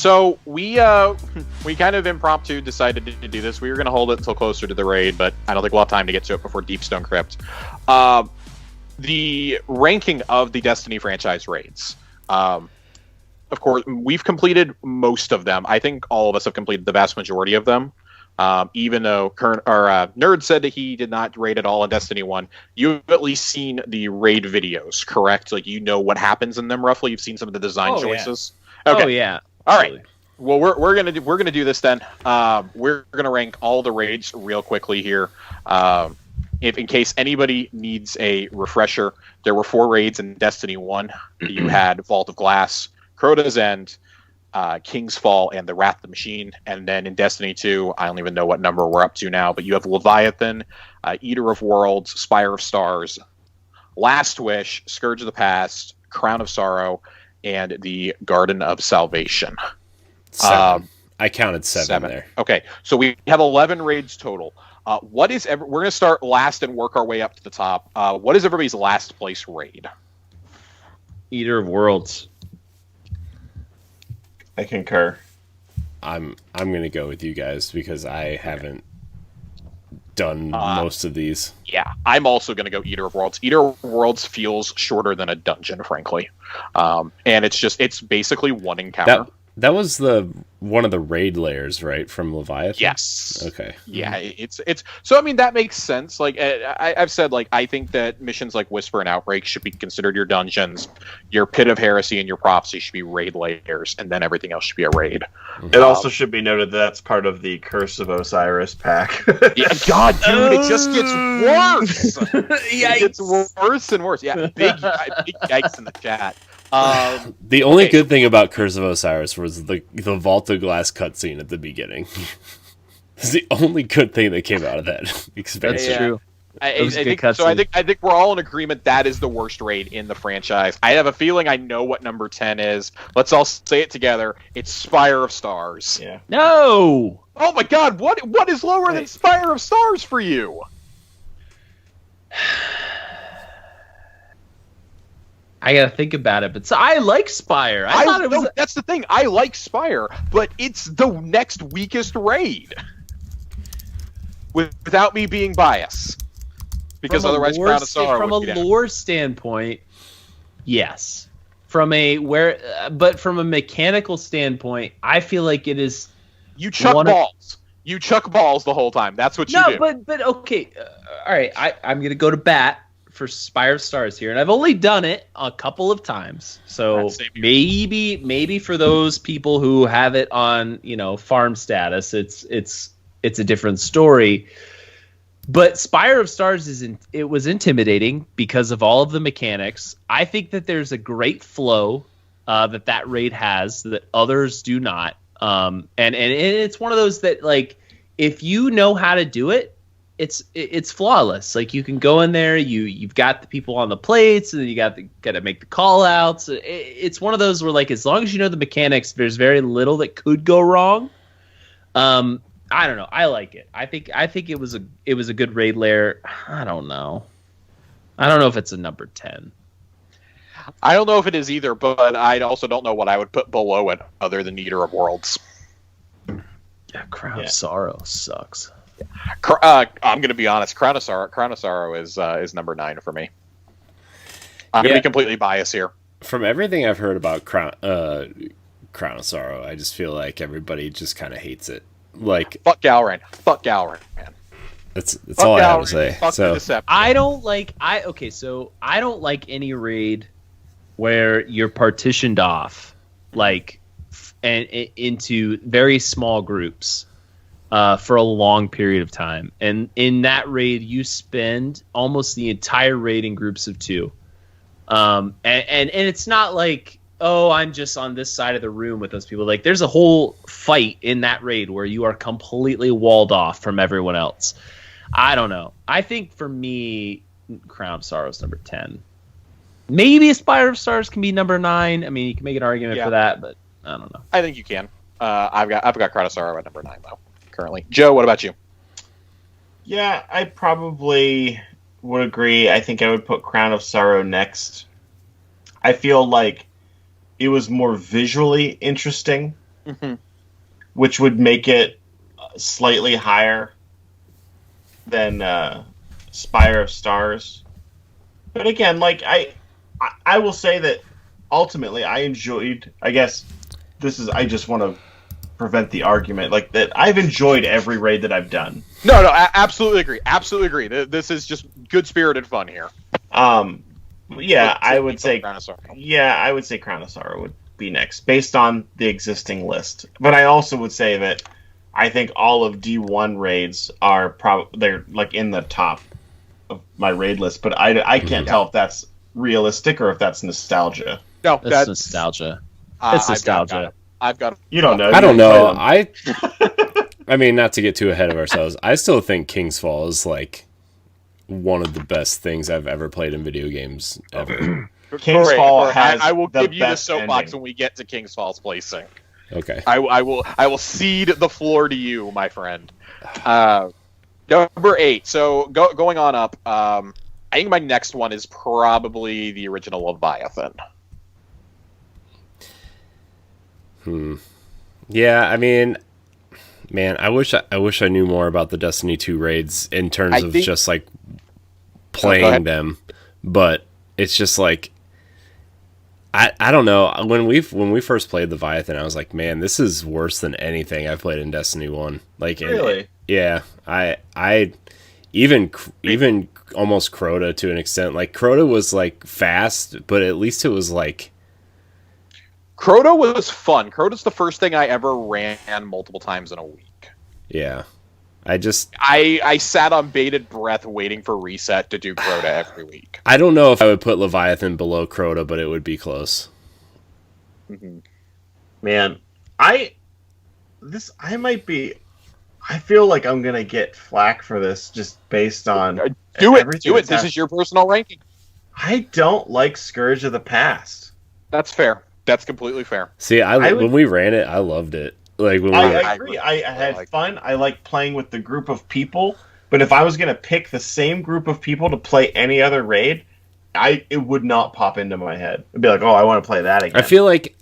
So we we kind of impromptu decided to do this. We were going to hold it until closer to the raid, but I don't think we'll have time to get to it before Deepstone Crypt. The ranking of the Destiny franchise raids. Of course, we've completed most of them. I think all of us have completed the vast majority of them. Even though Nerd said that he did not raid at all in Destiny 1, you've at least seen the raid videos, correct? Like, you know what happens in them roughly. You've seen some of the design choices. Yeah. Okay. Oh yeah. All right. Well, we're gonna do this then. We're gonna rank all the raids real quickly here. If in case anybody needs a refresher, there were 4 raids in Destiny 1. You had Vault of Glass, Crota's End, King's Fall, and the Wrath of the Machine. And then in Destiny 2, I don't even know what number we're up to now, but you have Leviathan, Eater of Worlds, Spire of Stars, Last Wish, Scourge of the Past, Crown of Sorrow, and the Garden of Salvation. 7. I counted 7 there. Okay, so we have 11 raids total. We're going to start last and work our way up to the top. What is everybody's last place raid? Eater of Worlds. I concur. I'm going to go with you guys because I haven't done most of these. Yeah, I'm also going to go Eater of Worlds. Eater of Worlds feels shorter than a dungeon, frankly. And it's basically one encounter. That was one of the raid layers, right, from Leviathan? Yes. Okay. Yeah, it's so I mean that makes sense. Like I've said, like I think that missions like Whisper and Outbreak should be considered your dungeons. Your Pit of Heresy and your Prophecy should be raid layers, and then everything else should be a raid. It also should be noted that that's part of the Curse of Osiris pack. Yeah, God, dude, it just gets worse. It gets worse and worse. Yeah, big yikes in the chat. The only good thing about Curse of Osiris was the Vault of Glass cutscene at the beginning. It's the only good thing that came out of that expansion. That's true. I think we're all in agreement that is the worst raid in the franchise. I have a feeling I know what number 10 is. Let's all say it together. It's Spire of Stars. Yeah. No. Oh my God! What is lower than Spire of Stars for you? I gotta think about it, but I like Spire. I thought it was. That's the thing. I like Spire, but it's the next weakest raid. Without me being biased, because otherwise, Crown of Sorrow from a lore standpoint, yes. From a mechanical standpoint, I feel like it is. You chuck balls. You chuck balls the whole time. That's what you do. No, but okay. All right, I'm gonna go to bat for Spire of Stars here, and I've only done it a couple of times, so maybe for those people who have it on farm status, it's a different story. But Spire of Stars it was intimidating because of all of the mechanics. I think that there's a great flow that raid has that others do not, and it's one of those that, like, if you know how to do it, it's flawless. Like, you can go in there, you've got the people on the plates, and then you got to make the call outs. It's one of those where, like, as long as you know the mechanics, there's very little that could go wrong. I don't know. I like it. I think it was a good raid layer. I don't know if it's a number 10. I don't know if it is either, but I also don't know what I would put below it other than Eater of Worlds. Yeah, Crown of Sorrow sucks. I'm going to be honest. Crown of Sorrow is number 9 for me. I'm going to be completely biased here. From everything I've heard about Crown of Sorrow, I just feel like everybody just kind of hates it. Like, fuck Galran, man. That's all I have to say. So I don't like any raid where you're partitioned off, like, and into very small groups. For a long period of time, and in that raid you spend almost the entire raid in groups of 2, and it's not like, oh, I'm just on this side of the room with those people. Like, there's a whole fight in that raid where you are completely walled off from everyone else. I don't know. I think for me, Crown of Sorrow is number 10. Maybe Spire of Stars can be number 9. I mean, you can make an argument for that, but I don't know. I think you can. I've got Crown of Sorrow at number 9 though. Currently. Joe, what about you? Yeah, I probably would agree. I think I would put Crown of Sorrow next. I feel like it was more visually interesting which would make it slightly higher than Spire of Stars. But again, like I will say that ultimately I enjoyed. I guess I just want to prevent the argument like that. I've enjoyed every raid that I've done. No, I absolutely agree. Absolutely agree. This is just good spirited fun here. Yeah, I would say. Yeah, I would say Crown of Sorrow would be next, based on the existing list. But I also would say that I think all of D1 raids are they're like in the top of my raid list. But I can't tell if that's realistic or if that's nostalgia. No, that's nostalgia. It's nostalgia. I've got. You don't know. I don't know. I mean, not to get too ahead of ourselves. I still think King's Fall is like one of the best things I've ever played in video games ever. King's Fall has I will give you the soapbox ending. when we get to King's Fall's placing. Okay. I will cede the floor to you, my friend. Number 8. So going on up. I think my next one is probably the original Leviathan. Yeah, I mean, man, I wish I knew more about the Destiny 2 raids in terms of just like playing them, but it's just like I don't know. When we first played Leviathan, I was like, man, this is worse than anything I've played in Destiny 1. Like, really? Yeah, I even almost Crota to an extent. Like Crota was like fast, but at least it was like. Crota was fun. Crota's the first thing I ever ran multiple times in a week. Yeah. I sat on bated breath waiting for reset to do Crota every week. I don't know if I would put Leviathan below Crota, but it would be close. Mm-hmm. Man, I feel like I'm gonna get flack for this just based on do it. This is your personal ranking. I don't like Scourge of the Past. That's fair. That's completely fair. See, when we ran it, I loved it. Like when I agree. I had fun. I like playing with the group of people. But if I was going to pick the same group of people to play any other raid, it would not pop into my head. I'd be like, oh, I want to play that again. I feel like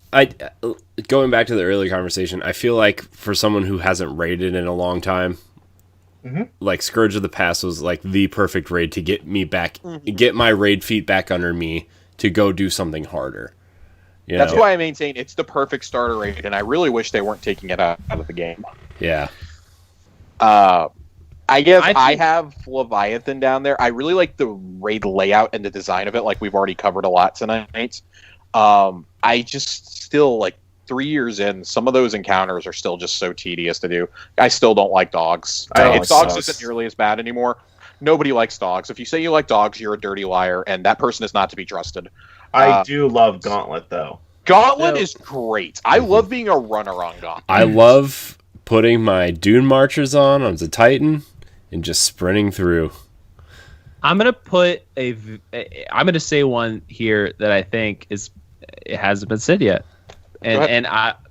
going back to the early conversation, I feel like for someone who hasn't raided in a long time, like Scourge of the Past was like the perfect raid to get me back, get my raid feet back under me to go do something harder. That's why I maintain it's the perfect starter raid, and I really wish they weren't taking it out of the game. Yeah. I guess I have Leviathan down there. I really like the raid layout and the design of it, like we've already covered a lot tonight. I just still, like, 3 years in, some of those encounters are still just so tedious to do. I still don't like dogs. Dogs isn't nearly as bad anymore. Nobody likes dogs. If you say you like dogs, you're a dirty liar, and that person is not to be trusted. I do love Gauntlet, though. Gauntlet is great. I love being a runner on Gauntlet. I love putting my Dune Marchers on the Titan and just sprinting through. I'm gonna say one here that I think it hasn't been said yet, and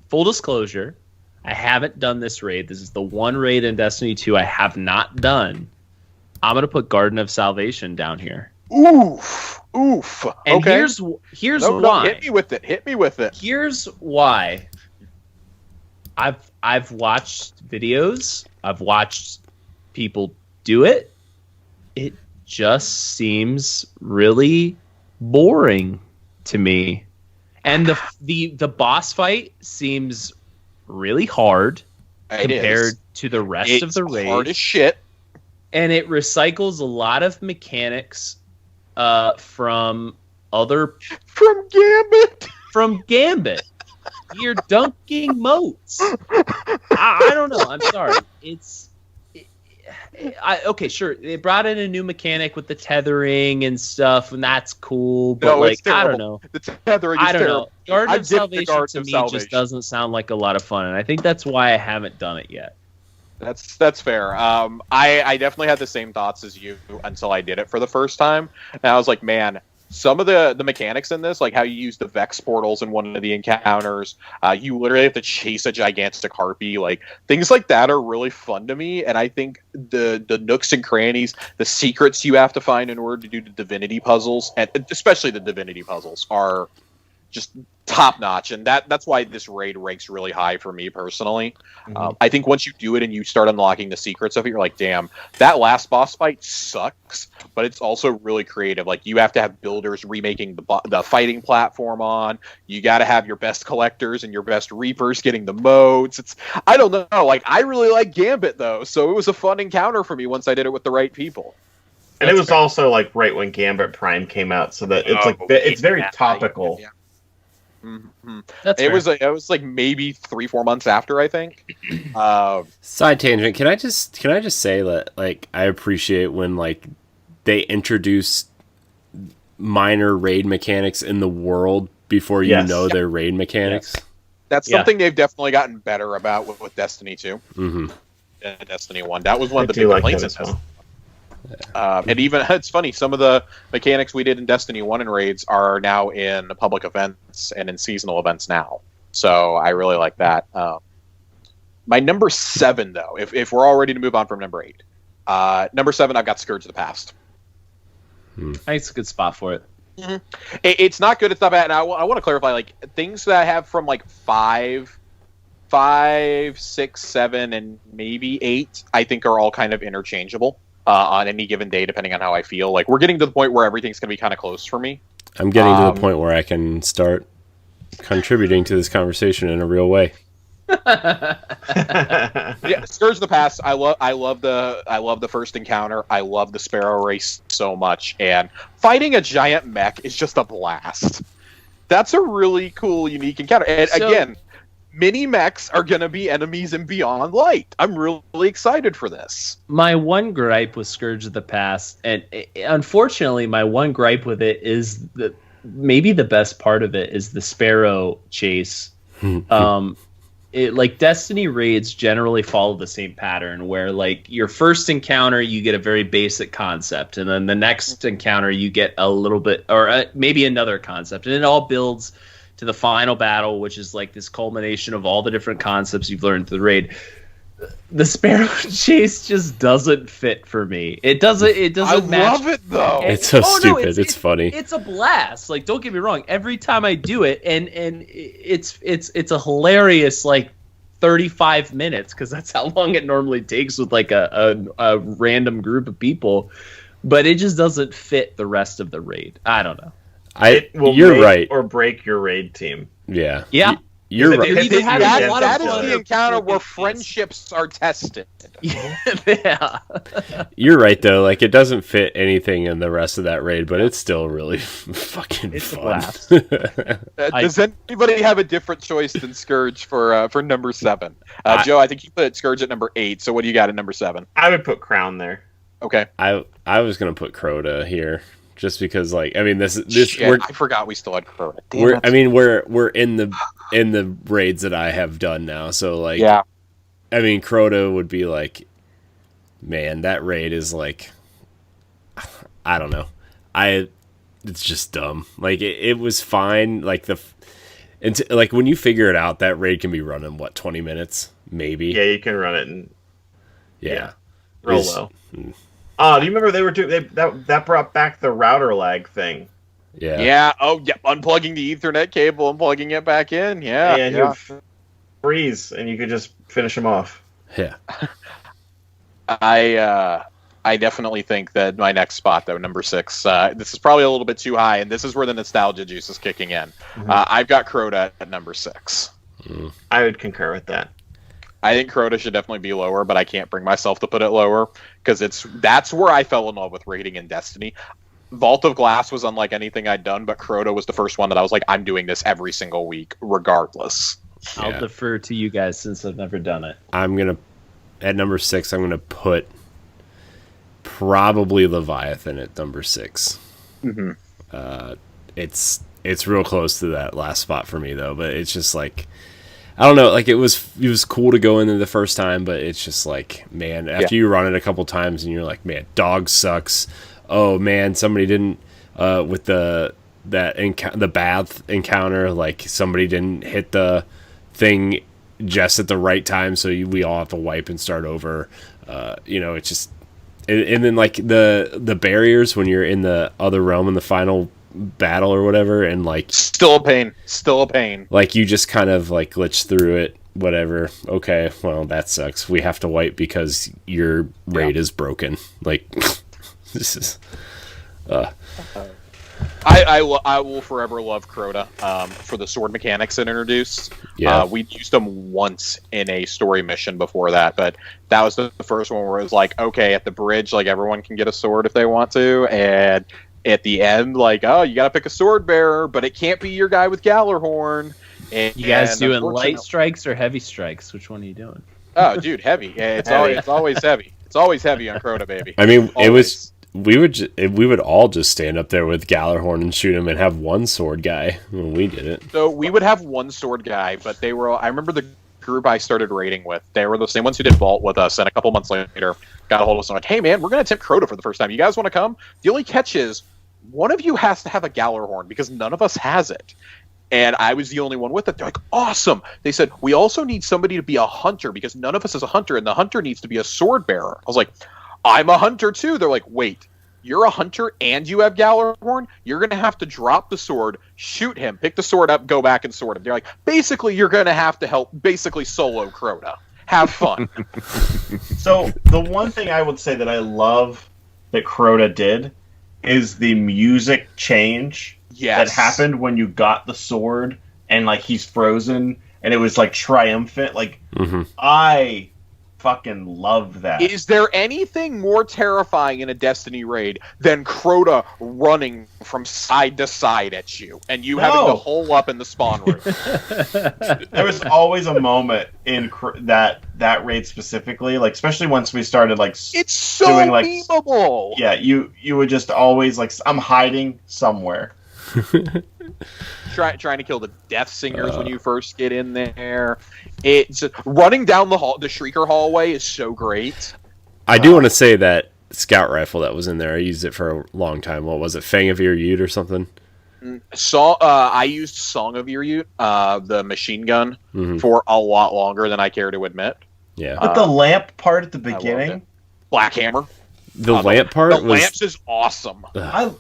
full disclosure, I haven't done this raid. This is the one raid in Destiny 2 I have not done. I'm gonna put Garden of Salvation down here. Oof. And okay. here's why. Hit me with it. Here's why. I've watched videos. I've watched people do it. It just seems really boring to me. And the boss fight seems really hard compared to the rest of the raid. It's hard as shit. And it recycles a lot of mechanics from Gambit. You're dunking moats. I don't know. I'm sorry. Okay, sure. They brought in a new mechanic with the tethering and stuff, and that's cool. But I don't know. The tethering is I don't terrible. know. Garden of Salvation to me just doesn't sound like a lot of fun, and I think that's why I haven't done it yet. That's fair. I definitely had the same thoughts as you until I did it for the first time, and I was like, man, some of the mechanics in this, like how you use the Vex portals in one of the encounters, you literally have to chase a gigantic harpy, like things like that are really fun to me, and I think the nooks and crannies, the secrets you have to find in order to do the divinity puzzles, and especially the divinity puzzles, are just top notch, and that's why this raid ranks really high for me personally. I think once you do it and you start unlocking the secrets of it, you're like, damn, that last boss fight sucks, but it's also really creative. Like, you have to have builders remaking the fighting platform on. You got to have your best collectors and your best reapers getting the modes. I don't know. Like, I really like Gambit though, so it was a fun encounter for me once I did it with the right people. And it was also like right when Gambit Prime came out, so that it's very topical. Yeah. It was like maybe 3-4 months after, I think. Side tangent. Can I just say that, like, I appreciate when, like, they introduce minor raid mechanics in the world before you know their raid mechanics. Yes. That's something they've definitely gotten better about with Destiny 2. Destiny 1. That was one of the big complaints. And even, it's funny, some of the mechanics we did in Destiny 1 and raids are now in public events and in seasonal events now. So I really like that. My number 7, though, if we're all ready to move on from number 8. Number 7, I've got Scourge of the Past. I think it's a good spot for it. It's not good, it's not bad. And I want to clarify, like, things that I have from, like, 5, 6, 7, and maybe 8, I think are all kind of interchangeable. On any given day, depending on how I feel. Like, we're getting to the point where everything's going to be kind of close for me. I'm getting to the point where I can start contributing to this conversation in a real way. Yeah, Scourge of the Past. I love the first encounter. I love the Sparrow race so much, and fighting a giant mech is just a blast. That's a really cool, unique encounter. And again, mini mechs are going to be enemies in Beyond Light. I'm really excited for this. My one gripe with Scourge of the Past, and unfortunately, my one gripe with it is that maybe the best part of it is the Sparrow chase. Like, Destiny raids generally follow the same pattern, where, like, your first encounter you get a very basic concept, and then the next encounter you get a little bit, or maybe another concept, and it all builds to the final battle, which is like this culmination of all the different concepts you've learned through the raid. The Sparrow chase just doesn't fit for me. It doesn't match. I love it though. It's so stupid. It's funny. It's a blast. Like, don't get me wrong. Every time I do it, and it's a hilarious, like, 35 minutes, because that's how long it normally takes with, like, a random group of people. But it just doesn't fit the rest of the raid. I don't know. You're right. Or break your raid team. Yeah. You're right. That is the encounter where friendships are tested. Yeah. You're right, though. Like, it doesn't fit anything in the rest of that raid, but it's still really fucking fun. Does anybody have a different choice than Scourge for number 7? Joe, I think you put Scourge at number 8. So what do you got at number 7? I would put Crown there. Okay. I was gonna put Crota here. Just because, like, I mean, this Shit, I forgot we still had Crota. We're in the raids that I have done now, so, like, yeah. I mean, Crota would be like, man, that raid is like, I don't know, it's just dumb. Like, it was fine. Like, like, when you figure it out, that raid can be run in 20 minutes, maybe. Yeah, you can run it in. Yeah. Real low. Oh, do you remember they were that brought back the router lag thing? Yeah. Yeah. Oh, yeah. Unplugging the Ethernet cable and plugging it back in. Yeah. Yeah. Freeze, and you could just finish them off. Yeah. I definitely think that my next spot, though, number 6, this is probably a little bit too high, and this is where the nostalgia juice is kicking in. I've got Crota at number 6. I would concur with that. I think Crota should definitely be lower, but I can't bring myself to put it lower because that's where I fell in love with raiding in Destiny. Vault of Glass was unlike anything I'd done, but Crota was the first one that I was like, I'm doing this every single week, regardless. I'll defer to you guys since I've never done it. At number 6, I'm gonna put probably Leviathan at number 6. It's real close to that last spot for me though, but it's just like, I don't know, like, it was cool to go in there the first time, but it's just like, man, after you run it a couple times and you're like, man, dog sucks. Oh man, somebody didn't with the bath encounter, like, somebody didn't hit the thing just at the right time, so we all have to wipe and start over. It's just, and then, like, the barriers when you're in the other realm in the final battle or whatever, and like still a pain. Like you just kind of like glitch through it, whatever. Okay, well that sucks. We have to wipe because your raid is broken. Like this is. I will forever love Crota for the sword mechanics it introduced. Yeah. We used them once in a story mission before that, but that was the first one where it was like, okay, at the bridge, like everyone can get a sword if they want to, and at the end, like, oh, you got to pick a sword bearer, but it can't be your guy with Gallarhorn. And you guys doing light strikes or heavy strikes? Which one are you doing? Oh, dude, heavy. Yeah, it's always heavy. It's always heavy on Crota, baby. I mean, always. It was. We would all just stand up there with Gallarhorn and shoot him and have one sword guy when we did it. So we would have one sword guy, but they were. I remember the group I started raiding with. They were the same ones who did Vault with us, and a couple months later got a hold of us and like, "Hey man, we're going to attempt Crota for the first time. You guys want to come?" The only catch is one of you has to have a Gallarhorn because none of us has it. And I was the only one with it. They're like, awesome. They said, we also need somebody to be a hunter because none of us is a hunter, and the hunter needs to be a sword bearer. I was like, I'm a hunter too. They're like, wait, you're a hunter and you have Gallarhorn? You're going to have to drop the sword, shoot him, pick the sword up, go back and sword him. They're like, basically, you're going to have to help basically solo Crota. Have fun. So the one thing I would say that I love that Crota did is the music change that happened when you got the sword and like he's frozen and it was like triumphant. Like I fucking love that. Is there anything more terrifying in a Destiny raid than Crota running from side to side at you and you having to hole up in the spawn room? There was always a moment in that raid specifically, like especially once we started like it's so doing, like, memeable. Yeah, you would just always like I'm hiding somewhere. Trying to kill the Death Singers when you first get in there. It's running down the Shrieker hallway is so great. I do want to say that scout rifle that was in there, I used it for a long time. What was it, Fang of Ur-Yut or something? I used Song of Ur-Yut, the machine gun, for a lot longer than I care to admit. Yeah, but the lamp part at the beginning, Black Hammer. The lamp part. The lamps is awesome.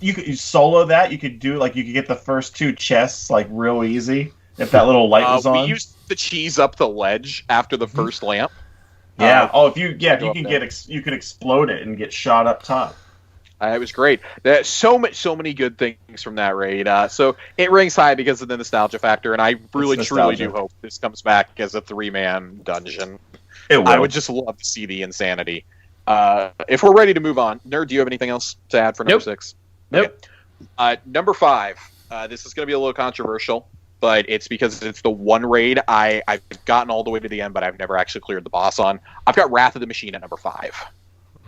You could solo that. You could do like you could get the first two chests like real easy if that little light was on. We used to cheese up the ledge after the first lamp. Yeah. If you could explode it and get shot up top. It was great. There's so many good things from that raid. So it ranks high because of the nostalgia factor, and I really truly do hope this comes back as a 3-man dungeon. It will. I would just love to see the insanity. If we're ready to move on, Nerd, do you have anything else to add for number 6? Nope. Okay. Number 5. This is going to be a little controversial, but it's because it's the one raid I've gotten all the way to the end, but I've never actually cleared the boss on. I've got Wrath of the Machine at number 5.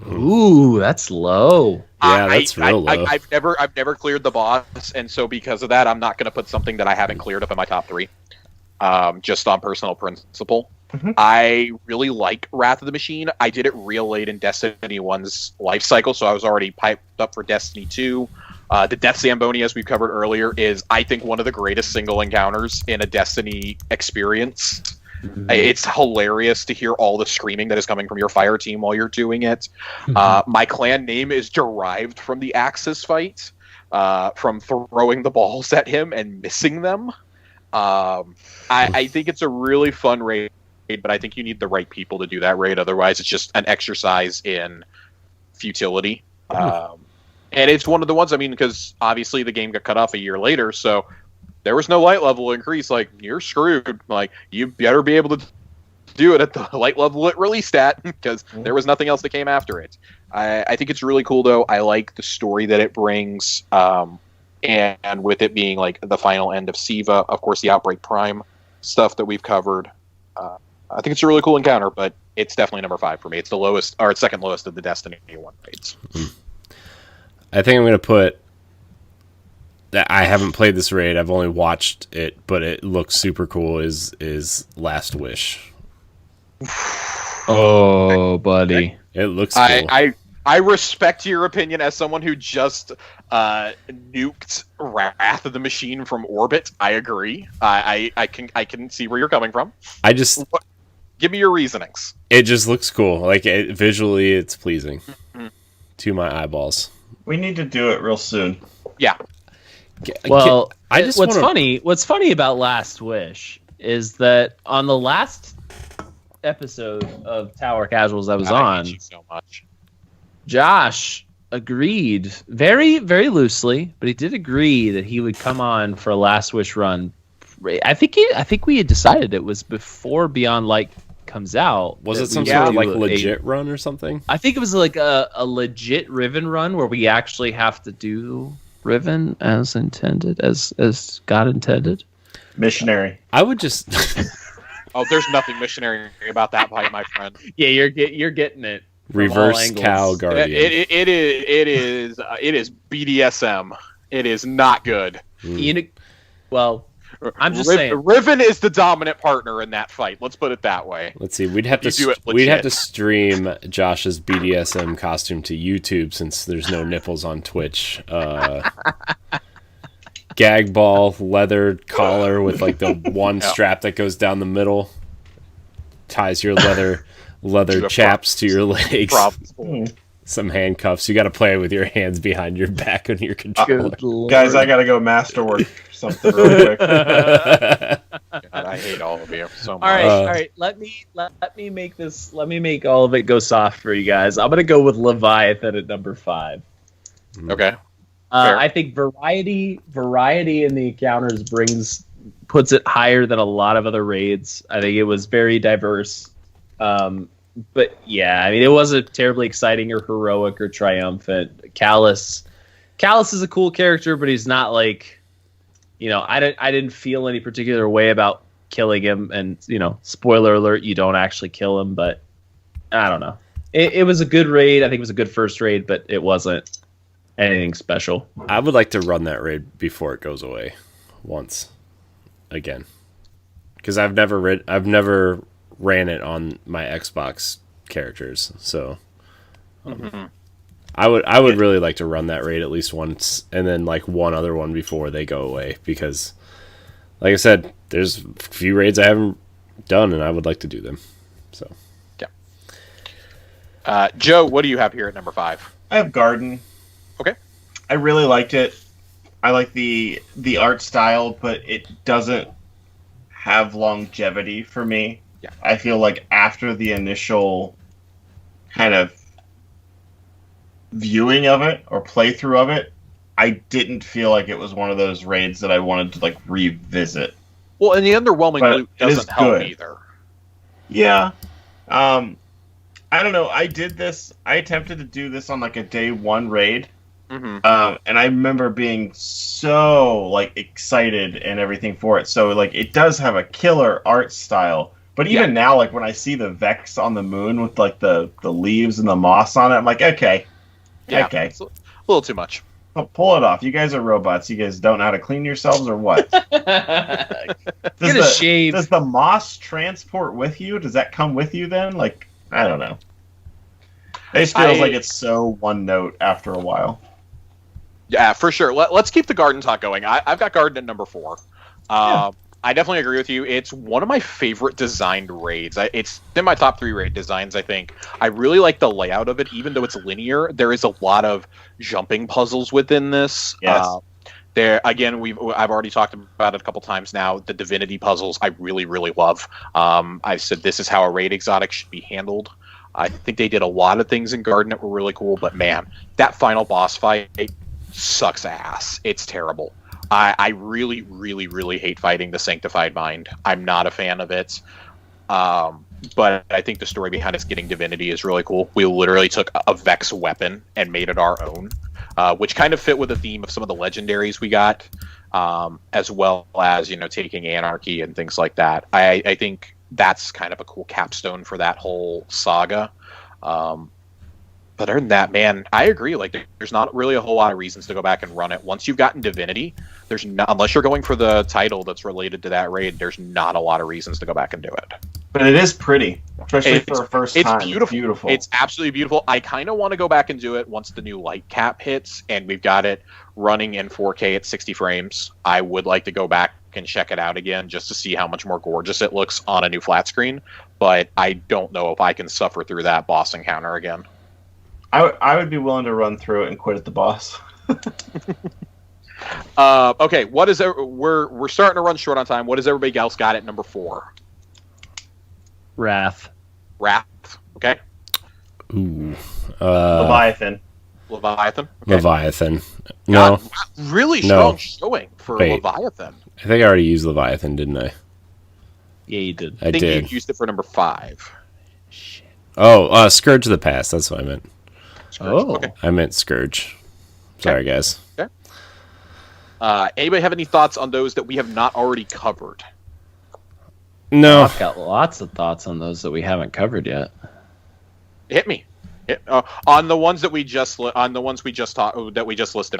Ooh, that's low. Yeah, that's real low. I've never cleared the boss, and so because of that, I'm not going to put something that I haven't cleared up in my top 3, just on personal principle. I really like Wrath of the Machine. I did it real late in Destiny 1's life cycle, so I was already piped up for Destiny 2. The Death Zamboni, as we've covered earlier, is, I think, one of the greatest single encounters in a Destiny experience. It's hilarious to hear all the screaming that is coming from your fire team while you're doing it. My clan name is derived from the Axis fight, from throwing the balls at him and missing them. I think it's a really fun raid, but I think you need the right people to do that raid. Otherwise, it's just an exercise in futility. And it's one of the ones, I mean, because obviously the game got cut off a year later, so there was no light level increase. Like, you're screwed. Like, you better be able to do it at the light level it released at, because there was nothing else that came after it. I think it's really cool, though. I like the story that it brings, and with it being, like, the final end of Siva, of course, the Outbreak Prime stuff that we've covered. I think it's a really cool encounter, but it's definitely number 5 for me. It's the lowest, or it's second lowest of the Destiny 1 raids. I think I'm going to put that I haven't played this raid. I've only watched it, but it looks super cool. Is Last Wish. Oh, buddy, it looks cool. I respect your opinion as someone who just nuked Wrath of the Machine from orbit. I agree. I can see where you're coming from. Give me your reasonings. It just looks cool. Like visually, it's pleasing to my eyeballs. We need to do it real soon. Yeah. Well, what's funny about Last Wish is that on the last episode of Tower Casuals I was on, hate you so much. Josh agreed very, very loosely, but he did agree that he would come on for a Last Wish run. I think we had decided it was before Beyond Light comes out. Was it some sort of like legit run or something? I think it was like a legit Riven run where we actually have to do Riven as intended, as God intended. Missionary. I would just. Oh, there's nothing missionary about that fight, my friend. Yeah, you're getting it. Reverse cow guardian. It is BDSM. It is not good. Well, I'm just saying. Riven is the dominant partner in that fight. Let's put it that way. Let's see. We'd have to stream Josh's BDSM costume to YouTube since there's no nipples on Twitch. Gag ball, leather collar with like the one strap that goes down the middle, ties your leather chaps to your legs. Some handcuffs. You got to play with your hands behind your back on your controller. Guys, I got to go masterwork something real quick. God, I hate all of you so much. All right. Let me make all of it go soft for you guys. I'm gonna go with Leviathan at number 5. Okay. I think variety in the encounters puts it higher than a lot of other raids. I think it was very diverse. But yeah, I mean, it wasn't terribly exciting or heroic or triumphant. Callus is a cool character, but he's not like, I didn't feel any particular way about killing him. And spoiler alert, you don't actually kill him. But I don't know. It was a good raid. I think it was a good first raid, but it wasn't anything special. I would like to run that raid before it goes away once again, because I've never ran it on my Xbox characters, so I would really like to run that raid at least once, and then like one other one before they go away, because like I said, there's a few raids I haven't done and I would like to do them. So yeah. Joe, what do you have here at number 5? I have Garden. Okay. I really liked it. I like the art style, but it doesn't have longevity for me. Yeah. I feel like after the initial kind of viewing of it or playthrough of it, I didn't feel like it was one of those raids that I wanted to like revisit. Well, and the underwhelming loot doesn't help either. Yeah. I don't know. I attempted to do this on like a day 1 raid. And I remember being so like excited and everything for it. So like it does have a killer art style. But even now, like when I see the Vex on the moon with like the leaves and the moss on it, I'm like, okay. It's a little too much. Well, pull it off. You guys are robots. You guys don't know how to clean yourselves or what? Get a shave. Does the moss transport with you? Does that come with you then? Like, I don't know. It just feels like it's so one note after a while. Yeah, for sure. Let's keep the Garden talk going. I've got Garden at number 4. I definitely agree with you. It's one of my favorite designed raids. It's in my top 3 raid designs, I think. I really like the layout of it. Even though it's linear, there is a lot of jumping puzzles within this. Yes. I've already talked about it a couple times now. The divinity puzzles I really, really love. I've said this is how a raid exotic should be handled. I think they did a lot of things in Garden that were really cool, but man, that final boss fight sucks ass. It's terrible. I really, really, really hate fighting the Sanctified Mind. I'm not a fan of it. But I think the story behind its getting divinity is really cool. We literally took a Vex weapon and made it our own, which kind of fit with the theme of some of the legendaries we got, as well as, taking Anarchy and things like that. I think that's kind of a cool capstone for that whole saga. But other than that, man, I agree. Like, there's not really a whole lot of reasons to go back and run it. Once you've gotten Divinity, there's not, unless you're going for the title that's related to that raid, there's not a lot of reasons to go back and do it. But it is pretty, especially for a first time. It's beautiful. It's absolutely beautiful. I kind of want to go back and do it once the new light cap hits, and we've got it running in 4K at 60 frames. I would like to go back and check it out again just to see how much more gorgeous it looks on a new flat screen. But I don't know if I can suffer through that boss encounter again. I would be willing to run through it and quit at the boss. Okay, what is we're starting to run short on time. What does everybody else got at number 4? Wrath. Okay. Ooh. Leviathan. Okay. Leviathan. No. God, really strong showing for Leviathan. I think I already used Leviathan, didn't I? Yeah, you did. I think did. You used it for number 5. Shit. Oh, Scourge of the Past. That's what I meant. Scourge. Okay. I meant Scourge. Sorry, guys. Okay. Anybody have any thoughts on those that we have not already covered? No. I've got lots of thoughts on those that we haven't covered yet. Hit me. On the ones that we just listed.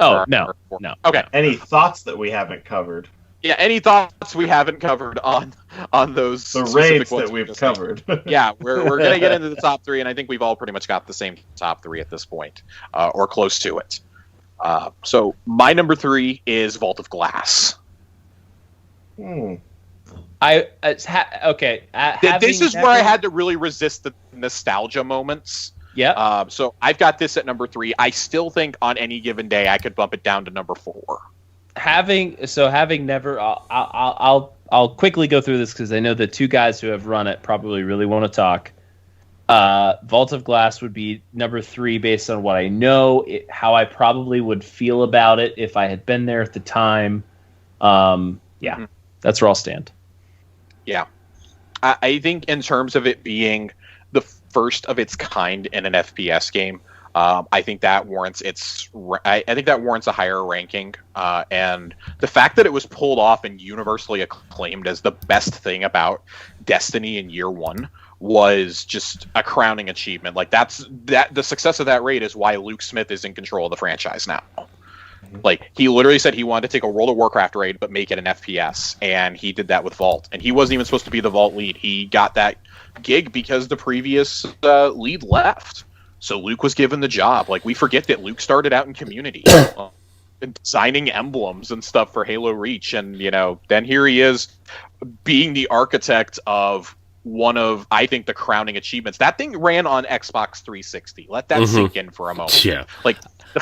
No. Okay. Any thoughts that we haven't covered? Yeah. Any thoughts we haven't covered on those the raids that we've covered? Yeah, we're gonna get into the top 3, and I think we've all pretty much got the same top 3 at this point, or close to it. So my number 3 is Vault of Glass. Hmm. This is where I had to really resist the nostalgia moments. Yeah. So I've got this at number 3. I still think on any given day I could bump it down to number 4. Having never, I'll quickly go through this because I know the 2 guys who have run it probably really want to talk. Vault of Glass would be number 3 based on what I know, how I probably would feel about it if I had been there at the time. That's where I'll stand. Yeah. I think in terms of it being the first of its kind in an FPS game, I think that warrants a higher ranking. And the fact that it was pulled off and universally acclaimed as the best thing about Destiny in year 1 was just a crowning achievement. Like the success of that raid is why Luke Smith is in control of the franchise now. Like, he literally said he wanted to take a World of Warcraft raid but make it an FPS, and he did that with Vault. And he wasn't even supposed to be the Vault lead. He got that gig because the previous lead left. So Luke was given the job. Like, we forget that Luke started out in Community, designing emblems and stuff for Halo Reach, and then here he is being the architect of one of, I think, the crowning achievements. That thing ran on Xbox 360. Let that sink in for a moment. Yeah. Like,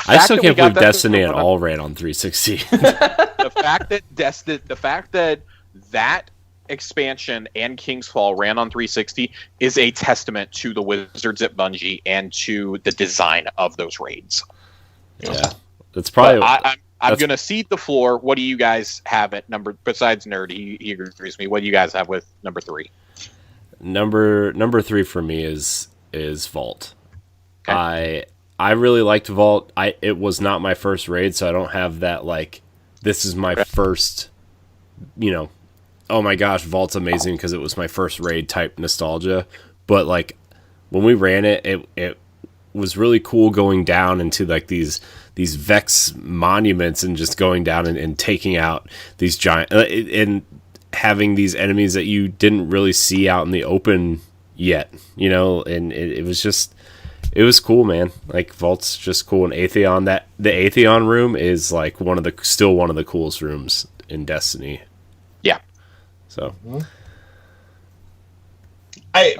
I still can't believe Destiny at all ran on 360. The fact that that expansion and King's Fall ran on 360 is a testament to the Wizards at Bungie and to the design of those raids. Yeah, that's probably. I'm going to cede the floor. What do you guys have at number? Besides Nerd, he agrees with me. What do you guys have with number 3? Number 3 for me is Vault. Okay. I really liked Vault. It was not my first raid, so I don't have that, like, this is my first, oh my gosh, Vault's amazing because it was my first raid type nostalgia. But, like, when we ran it, it was really cool going down into, like, these Vex monuments and just going down and taking out these giant, and having these enemies that you didn't really see out in the open yet, and it was just, it was cool, man. Like, Vault's just cool. And Atheon, the Atheon room is like still one of the coolest rooms in Destiny. Yeah. So,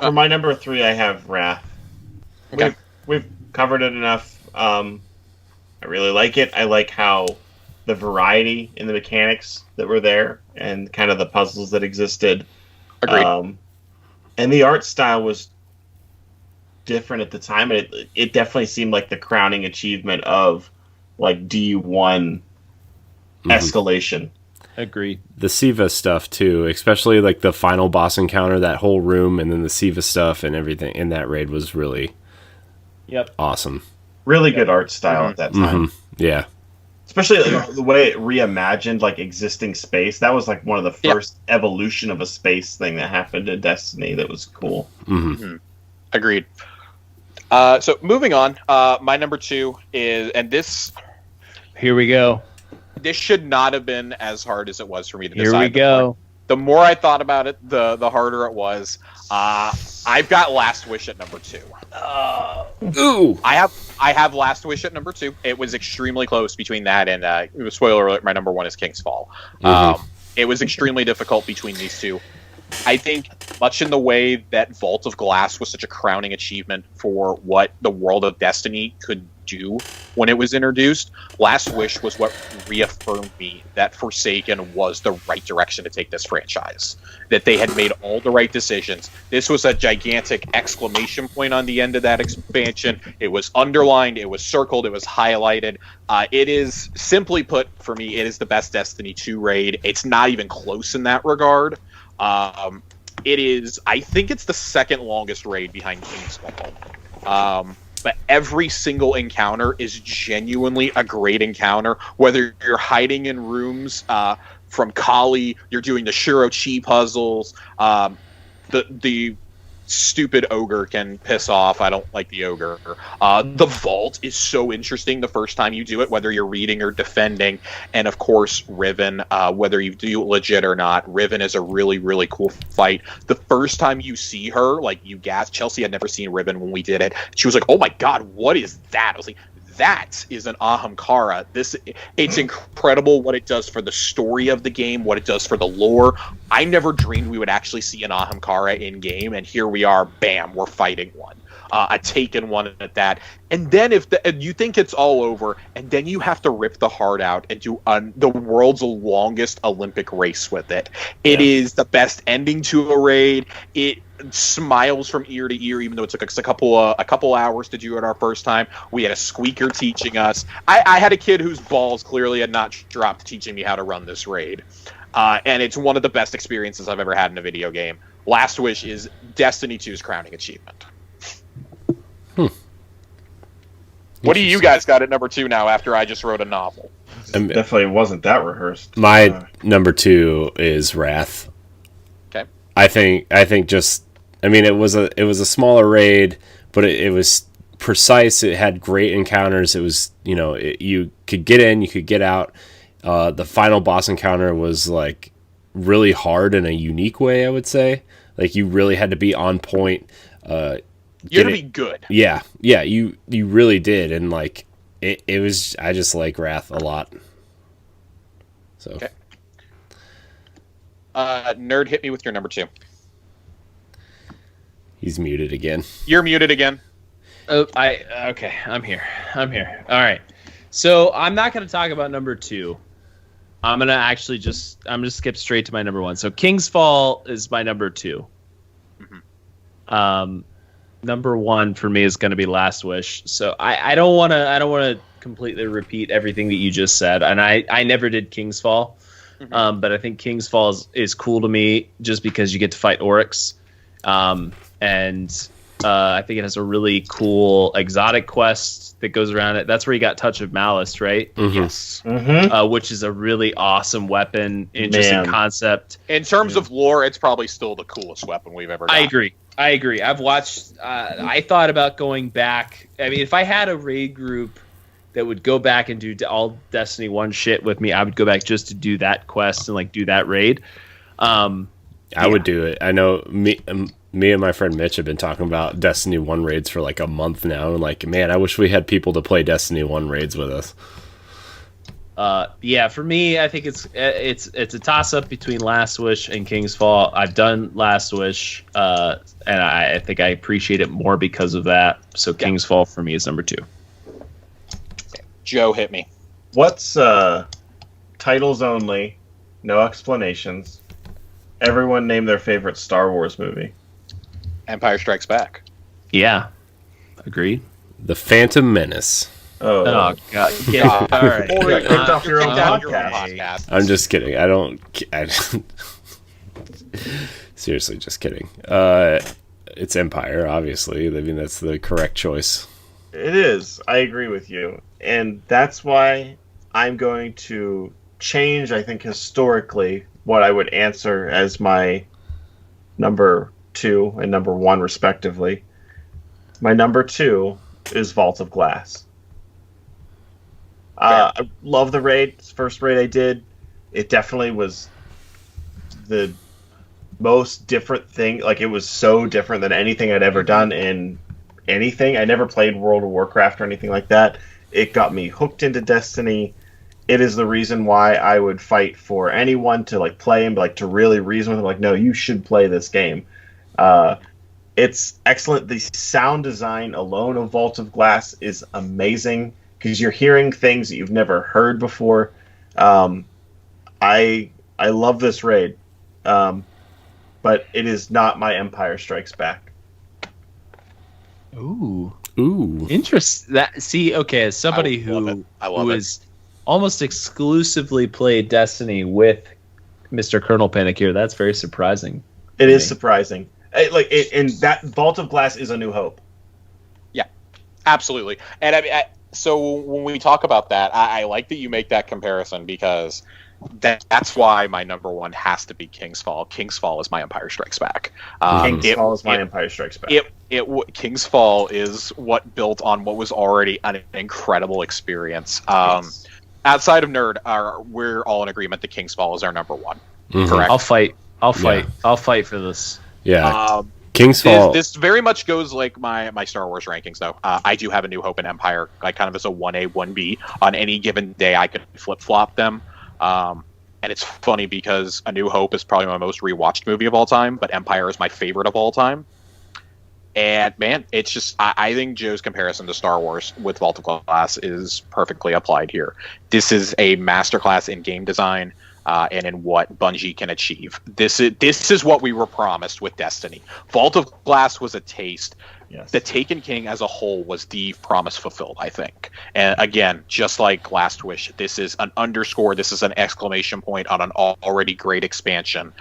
for my number 3, I have Wrath. Okay. We've covered it enough. I really like it. I like how the variety in the mechanics that were there and kind of the puzzles that existed. Agreed. And the art style was different at the time, and it definitely seemed like the crowning achievement of, like, D1 escalation. Agreed. The Siva stuff too, especially like the final boss encounter, that whole room, and then the Siva stuff and everything in that raid was really awesome. Really good art style at that time. Yeah. Especially the way it reimagined, like, existing space. That was like one of the first evolution of a space thing that happened in Destiny that was cool. Agreed. So moving on, my number 2 is, and this... Here we go. This should not have been as hard as it was for me to decide. Here we go. The more I thought about it, the harder it was. I've got Last Wish at number 2. Ooh! I have Last Wish at number 2. It was extremely close between that and, spoiler alert, my number 1 is King's Fall. It was extremely difficult between these two. I think much in the way that Vault of Glass was such a crowning achievement for what the world of Destiny could do when it was introduced. Last Wish was what reaffirmed me that Forsaken was the right direction to take this franchise, that they had made all the right decisions. This was a gigantic exclamation point on the end of that expansion. It was underlined, it was circled, it was highlighted. It is, simply put, for me, it is the best Destiny 2 raid. It's not even close in that regard. It is, I think it's the second longest raid behind King's Fall. But every single encounter is genuinely a great encounter. Whether you're hiding in rooms from Kali, you're doing the Shuro Chi puzzles, the stupid ogre can piss off. I don't like the ogre. The vault is so interesting the first time you do it, whether you're reading or defending. And of course, Riven, whether you do it legit or not, Riven is a really, really cool fight. The first time you see her, like, you gasp. Chelsea had never seen Riven when we did it. She was like, oh my god, what is that? I was like, that is an Ahamkara. It's incredible what it does for the story of the game, what it does for the lore. I never dreamed we would actually see an Ahamkara in game, and here we are. Bam, we're fighting one, a taken one at that. And then if you think it's all over, and then you have to rip the heart out and do the world's longest Olympic race with it. It is the best ending to a raid. It smiles from ear to ear, even though it took us a couple hours to do it our first time. We had a squeaker teaching us. I had a kid whose balls clearly had not dropped teaching me how to run this raid. And it's one of the best experiences I've ever had in a video game. Last Wish is Destiny 2's crowning achievement. What do you guys got at number 2 now after I just wrote a novel? Definitely wasn't that rehearsed. My number 2 is Wrath. Okay. I think just, I mean, it was a smaller raid, but it was precise. It had great encounters. It was, you could get in, you could get out. The final boss encounter was like really hard in a unique way, I would say. Like, you really had to be on point. You had to be good. Yeah, you really did, and like it was. I just like Wrath a lot. So, okay. Nerd, hit me with your number 2. He's muted again. You're muted again. Oh, okay. I'm here. All right. So I'm not going to talk about number 2. I'm gonna skip straight to my number 1. So King's Fall is my number 2. Mm-hmm. Number 1 for me is going to be Last Wish. So I don't want to completely repeat everything that you just said, and I never did King's Fall. Mm-hmm. But I think King's Fall is cool to me just because you get to fight Oryx. And I think it has a really cool exotic quest that goes around it. That's where you got Touch of Malice, right? Mm-hmm. Yes. Mm-hmm. Which is a really awesome weapon, interesting concept. In terms of lore, it's probably still the coolest weapon we've ever got. I agree. I've watched... I thought about going back. I mean, if I had a raid group that would go back and do all Destiny 1 shit with me, I would go back just to do that quest and like do that raid. I would do it. I know me and my friend Mitch have been talking about Destiny 1 raids for like a month now, and like, man, I wish we had people to play Destiny 1 raids with us. For me, I think it's a toss up between Last Wish and King's Fall. I've done Last Wish, and I think I appreciate it more because of that. So King's Fall for me is number 2. Joe, hit me. What's titles only, no explanations? Everyone name their favorite Star Wars movie. Empire Strikes Back. Yeah, agreed. The Phantom Menace. Oh God! All right. Off your own podcast. I'm just kidding. I don't. Seriously, just kidding. It's Empire, obviously. I mean, that's the correct choice. It is. I agree with you, and that's why I'm going to change. I think historically, what I would answer as my number 2 and number 1 respectively. My number 2 is Vault of Glass. I love the raid. It's the first raid I did. It definitely was the most different thing. Like, it was so different than anything I'd ever done in anything. I never played World of Warcraft or anything like that. It got me hooked into Destiny. It is the reason why I would fight for anyone to like play and like to really reason with them. Like, no, you should play this game. It's excellent. The sound design alone of Vault of Glass is amazing because you're hearing things that you've never heard before. I love this raid, but it is not my Empire Strikes Back. Ooh, interesting. Okay, as somebody who is almost exclusively played Destiny with Mr. Colonel Panic here, that's very surprising. It is surprising. And that Vault of Glass is A New Hope. Yeah, absolutely. And I mean, so when we talk about that, I like that you make that comparison because that's why my number one has to be King's Fall. King's Fall is my Empire Strikes Back. King's Fall is my Empire Strikes Back. King's Fall is what built on what was already an incredible experience. Yes. Outside of Nerd, we're all in agreement that King's Fall is our number one. Mm-hmm. Correct. I'll fight for this. Yeah. King's Fall. This very much goes like my Star Wars rankings, though. I do have A New Hope and Empire, like kind of as a 1A, 1B. On any given day, I could flip-flop them. And it's funny because A New Hope is probably my most rewatched movie of all time, but Empire is my favorite of all time. And man, it's just I think Joe's comparison to Star Wars with Vault of Glass is perfectly applied here. This is a masterclass in game design and in what Bungie can achieve. This is what we were promised with Destiny. Vault of Glass was a taste. Yes. The Taken King as a whole was the promise fulfilled, I think. And again, just like Last Wish, this is an underscore, this is an exclamation point on an already great expansion.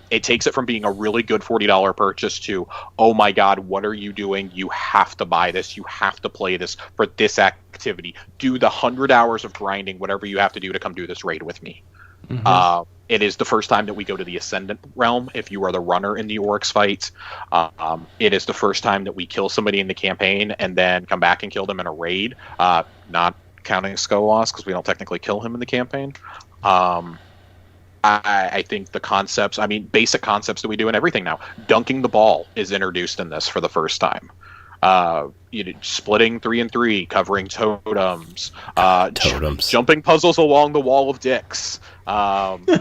It takes it from being a really good $40 purchase to, oh my god, what are you doing? You have to buy this. You have to play this for this activity. Do the 100 hours of grinding, whatever you have to do to come do this raid with me. Mm-hmm. It is the first time that we go to the Ascendant realm if you are the runner in the Oryx fight. It is the first time that we kill somebody in the campaign and then come back and kill them in a raid, not counting Skolas because we don't technically kill him in the campaign. I think the concepts, basic concepts that we do in everything now. Dunking the ball is introduced in this for the first time. Splitting 3 and 3, covering totems, jumping puzzles along the wall of dicks, jumping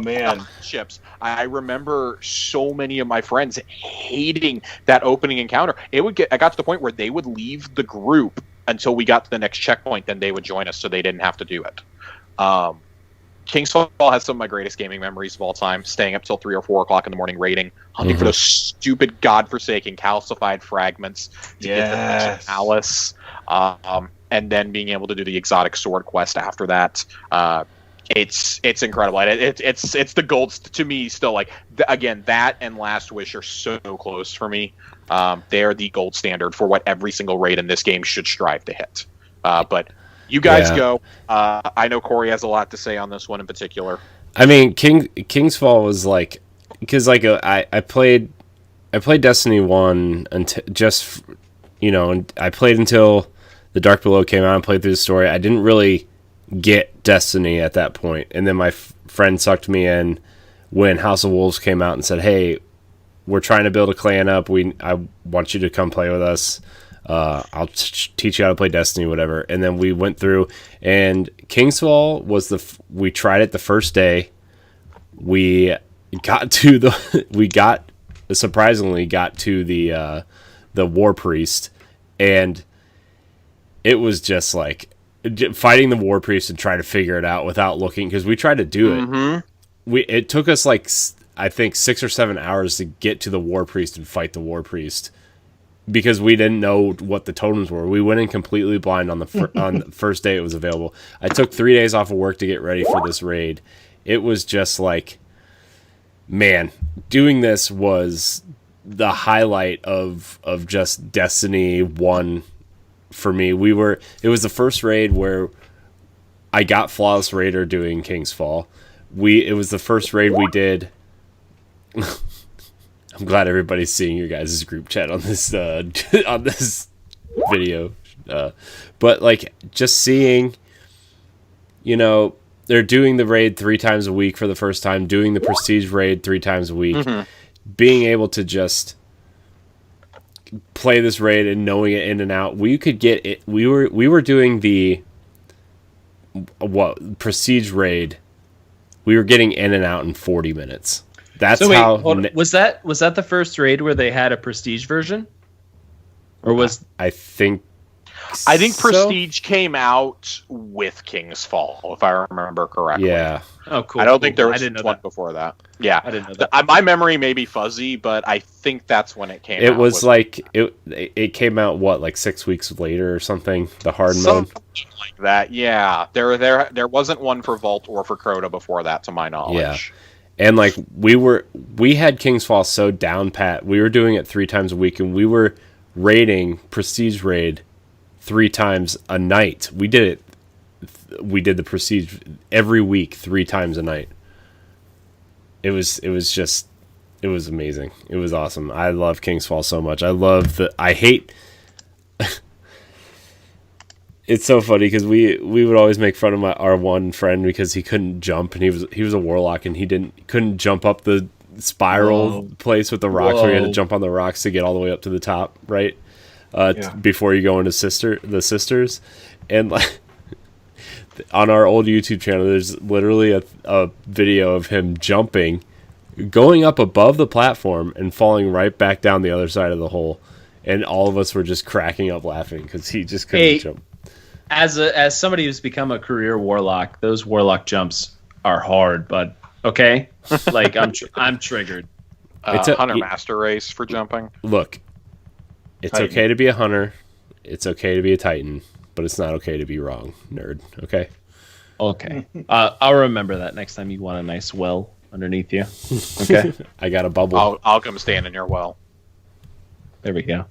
man, ships. I remember so many of my friends hating that opening encounter. I got to the point where they would leave the group until we got to the next checkpoint, then they would join us, so they didn't have to do it. King's Fall has some of my greatest gaming memories of all time, staying up till 3 or 4 o'clock in the morning raiding, hunting for those stupid, godforsaken, calcified fragments to get the Mission Palace, and then being able to do the exotic sword quest after that. It's incredible. It's the gold to me still. Again, that and Last Wish are so close for me. They're the gold standard for what every single raid in this game should strive to hit. But you guys go. I know Corey has a lot to say on this one in particular. King's Fall was because I played Destiny 1 until and I played until The Dark Below came out and played through the story. I didn't really get Destiny at that point, and then my friend sucked me in when House of Wolves came out and said, "Hey, we're trying to build a clan up. I want you to come play with us. I'll teach you how to play Destiny, whatever." And then we went through, and King's Fall was we tried it the first day. We surprisingly got to the War Priest, and it was just fighting the War Priest and trying to figure it out without looking, because we tried to do it. Mm-hmm. It took us I think 6 or 7 hours to get to the War Priest and fight the War Priest, because we didn't know what the totems were. We went in completely blind on the first day it was available. I took 3 days off of work to get ready for this raid. It was just man, doing this was the highlight of just Destiny 1 for me. It was the first raid where I got Flawless Raider doing King's Fall. It was the first raid we did. I'm glad everybody's seeing your guys' group chat on this on this video. But just seeing, they're doing the raid 3 times a week for the first time, doing the Prestige raid 3 times a week, being able to just play this raid and knowing it in and out. We could get it. We were doing the Prestige raid. We were getting in and out in 40 minutes. That's so wait, how. Was that the first raid where they had a prestige version, or was I think Prestige came out with King's Fall, if I remember correctly. Yeah. Oh, cool. I don't think there was I didn't know one that. before that. Yeah, I didn't know that. My memory may be fuzzy, but I think that's when it came out. It was like it came out like 6 weeks later or something. The hard mode, like that. Yeah, there wasn't one for Vault or for Crota before that, to my knowledge. Yeah. And like we had King's Fall so down pat. We were doing it 3 times a week, and we were raiding Prestige raid 3 times a night. We did the Prestige every week 3 times a night. It was amazing. It was awesome. I love King's Fall so much. I hate it's so funny because we would always make fun of our one friend because he couldn't jump, and he was a warlock, and he couldn't jump up the spiral place with the rocks where you had to jump on the rocks to get all the way up to the top, right? Before you go into the sisters. And like on our old YouTube channel, there's literally a video of him jumping, going up above the platform and falling right back down the other side of the hole, and all of us were just cracking up laughing because he just couldn't jump. As somebody who's become a career warlock, those warlock jumps are hard, but okay, like I'm triggered. It's a hunter master race for jumping. Look, it's okay to be a hunter. It's okay to be a titan, but it's not okay to be wrong, nerd. Okay. Okay. I'll remember that next time you want a nice well underneath you. Okay. I got a bubble. I'll come stand in your well. There we go.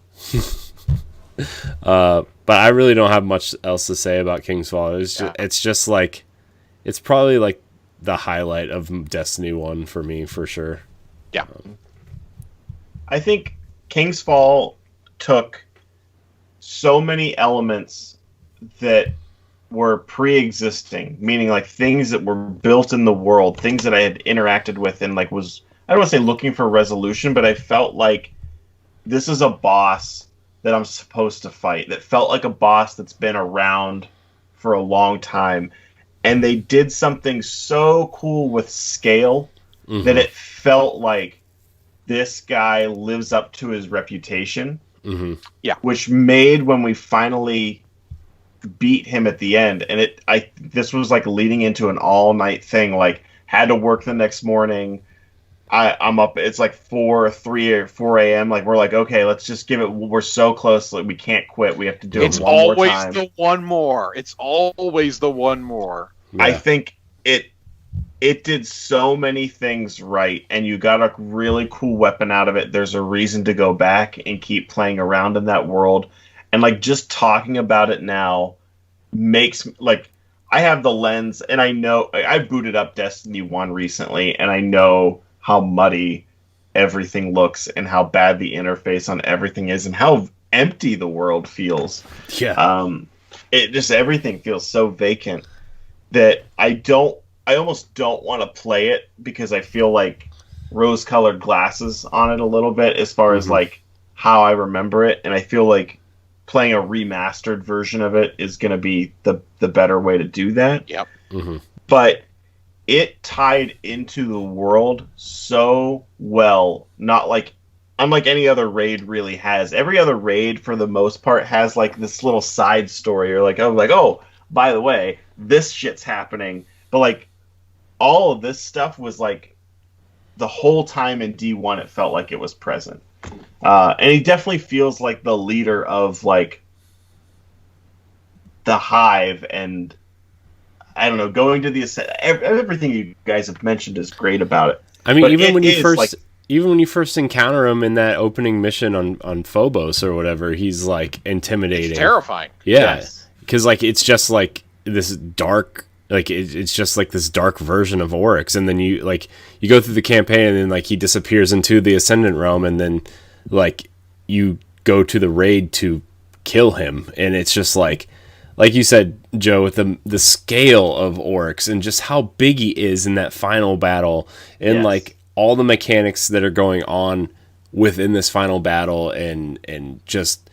But I really don't have much else to say about King's Fall. It's just like, it's probably like the highlight of Destiny 1 for me, for sure. Yeah. I think King's Fall took so many elements that were pre-existing, meaning like things that were built in the world, things that I had interacted with, and like I don't want to say looking for resolution, but I felt like this is a boss that I'm supposed to fight, that felt like a boss that's been around for a long time. And they did something so cool with scale that it felt like this guy lives up to his reputation. Mm-hmm. Yeah. Which made when we finally beat him at the end, and this was like leading into an all-night thing, like had to work the next morning. I'm up. It's like 4 a.m. Like we're like, okay, let's just give it. We're so close. Like we can't quit. We have to do it one more time. It's always the one more. It's always the one more. Yeah. I think it did so many things right, and you got a really cool weapon out of it. There's a reason to go back and keep playing around in that world, and like just talking about it now makes like I have the lens, and I know I booted up Destiny 1 recently, and I know how muddy everything looks and how bad the interface on everything is and how empty the world feels. Yeah. It just, everything feels so vacant that I almost don't want to play it because I feel like rose-colored glasses on it a little bit as far as like how I remember it. And I feel like playing a remastered version of it is going to be the better way to do that. Yep. Mm-hmm. But it tied into the world so well, not like unlike any other raid really has. Every other raid, for the most part, has like this little side story, or oh, by the way, this shit's happening. But like all of this stuff was like the whole time in D1, it felt like it was present, and he definitely feels like the leader of like the Hive, and I don't know, going to the everything you guys have mentioned is great about it. I mean, even when you first encounter him in that opening mission on Phobos or whatever, he's like intimidating, it's terrifying. Yeah, because like it's just like this dark, like it's just like this dark version of Oryx, and then you go through the campaign, and then like he disappears into the Ascendant Realm, and then like you go to the raid to kill him, and it's just like you said, Joe, with the scale of Oryx and just how big he is in that final battle, and like all the mechanics that are going on within this final battle, and just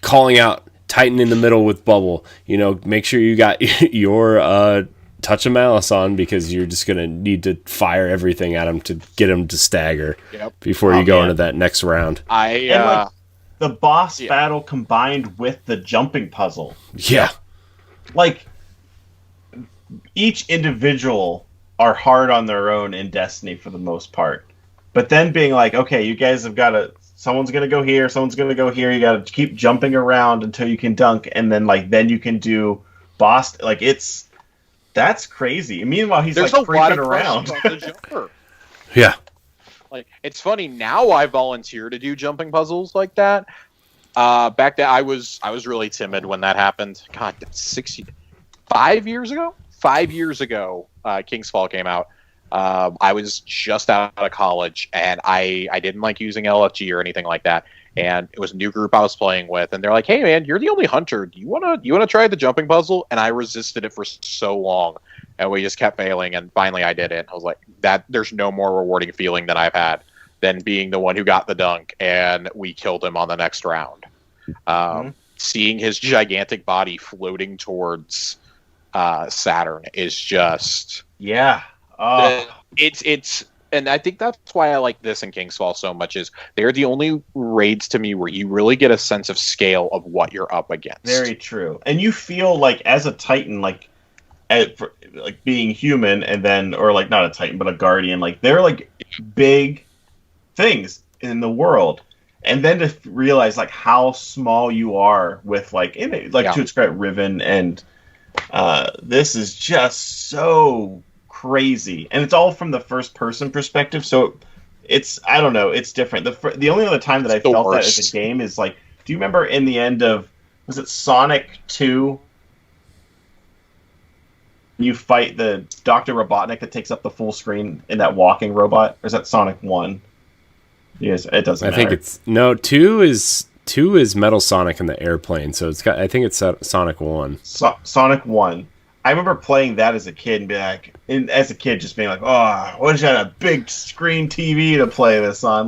calling out Titan in the middle with bubble. You know, make sure you got your touch a malice on, because you're just gonna need to fire everything at him to get him to stagger before you go into that next round. The boss battle combined with the jumping puzzle. Yeah. Like, each individual are hard on their own in Destiny for the most part. But then being like, okay, you guys have got to... Someone's going to go here, someone's going to go here. You got to keep jumping around until you can dunk. And then, then you can do boss... That's crazy. And meanwhile, he's creeping around. The jumper. Yeah. It's funny now. I volunteer to do jumping puzzles like that. Back then, I was really timid when that happened. God, 5 years ago. 5 years ago, King's Fall came out. I was just out of college, and I didn't like using LFG or anything like that. And it was a new group I was playing with, and they're like, "Hey, man, you're the only hunter. Do you wanna try the jumping puzzle?" And I resisted it for so long, and we just kept failing. And finally, I did it. I was like, "That there's no more rewarding feeling that I've had than being the one who got the dunk, and we killed him on the next round." Seeing his gigantic body floating towards Saturn is just it's. And I think that's why I like this in King's Fall so much, is they're the only raids to me where you really get a sense of scale of what you're up against. Very true. And you feel like, as a Titan, being human, and then, or not a Titan, but a Guardian, they're big things in the world. And then to realize how small you are with to describe Riven, and this is just so crazy, and it's all from the first person perspective, so it's, I don't know, it's different. The only other time that I felt that as a game is do you remember in the end of, was it Sonic 2, you fight the Dr. Robotnik that takes up the full screen in that walking robot? Or is that Sonic 1? Yes, it doesn't matter. I think it's 2 is Metal Sonic in the airplane, so I think it's Sonic 1. Sonic 1. I remember playing that as a kid and just being oh, I wish I had a big screen TV to play this on.